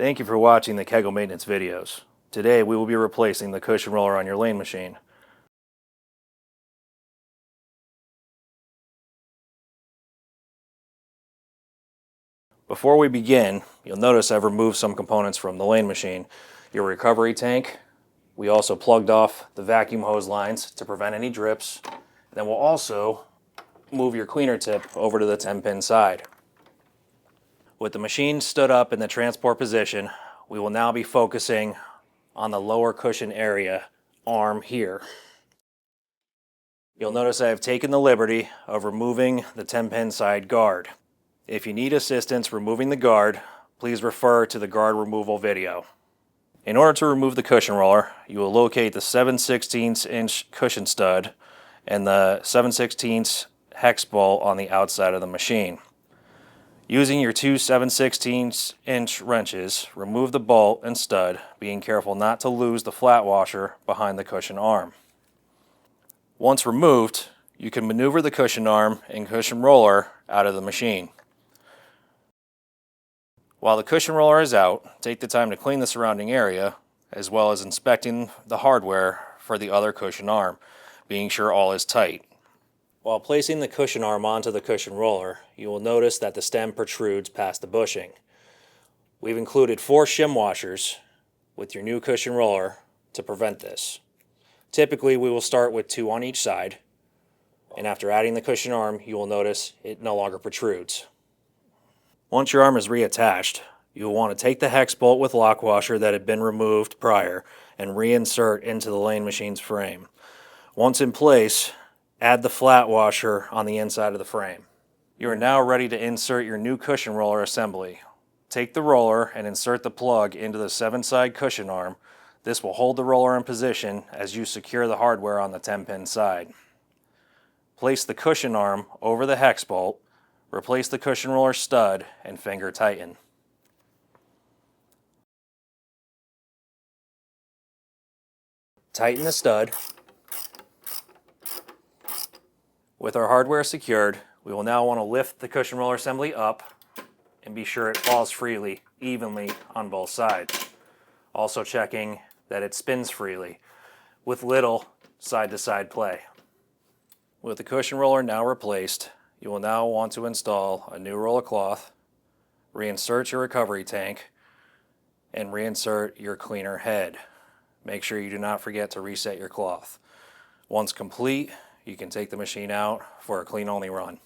Thank you for watching the Kegel maintenance videos. Today we will be replacing the cushion roller on your lane machine. Before we begin, you'll notice I've removed some components from the lane machine. Your recovery tank. We also plugged off the vacuum hose lines to prevent any drips. Then we'll also move your cleaner tip over to the 10-pin side. With the machine stood up in the transport position, we will now be focusing on the lower cushion area arm here. You'll notice I have taken the liberty of removing the 10-pin side guard. If you need assistance removing the guard, please refer to the guard removal video. In order to remove the cushion roller, you will locate the 7/16 inch cushion stud and the 7/16 hex bolt on the outside of the machine. Using your two 7/16 inch wrenches, remove the bolt and stud, being careful not to lose the flat washer behind the cushion arm. Once removed, you can maneuver the cushion arm and cushion roller out of the machine. While the cushion roller is out, take the time to clean the surrounding area, as well as inspecting the hardware for the other cushion arm, being sure all is tight. While placing the cushion arm onto the cushion roller, you will notice that the stem protrudes past the bushing. We've included 4 shim washers with your new cushion roller to prevent this. Typically, we will start with 2 on each side, and after adding the cushion arm, you will notice it no longer protrudes. Once your arm is reattached, you will want to take the hex bolt with lock washer that had been removed prior and reinsert into the lane machine's frame. Once in place, add the flat washer on the inside of the frame. You are now ready to insert your new cushion roller assembly. Take the roller and insert the plug into the 7-side cushion arm. This will hold the roller in position as you secure the hardware on the 10-pin side. Place the cushion arm over the hex bolt. Replace the cushion roller stud and finger tighten. Tighten the stud. With our hardware secured, we will now want to lift the cushion roller assembly up and be sure it falls freely, evenly on both sides. Also checking that it spins freely with little side-to-side play. With the cushion roller now replaced, you will now want to install a new roll of cloth, reinsert your recovery tank, and reinsert your cleaner head. Make sure you do not forget to reset your cloth. Once complete, you can take the machine out for a clean-only run.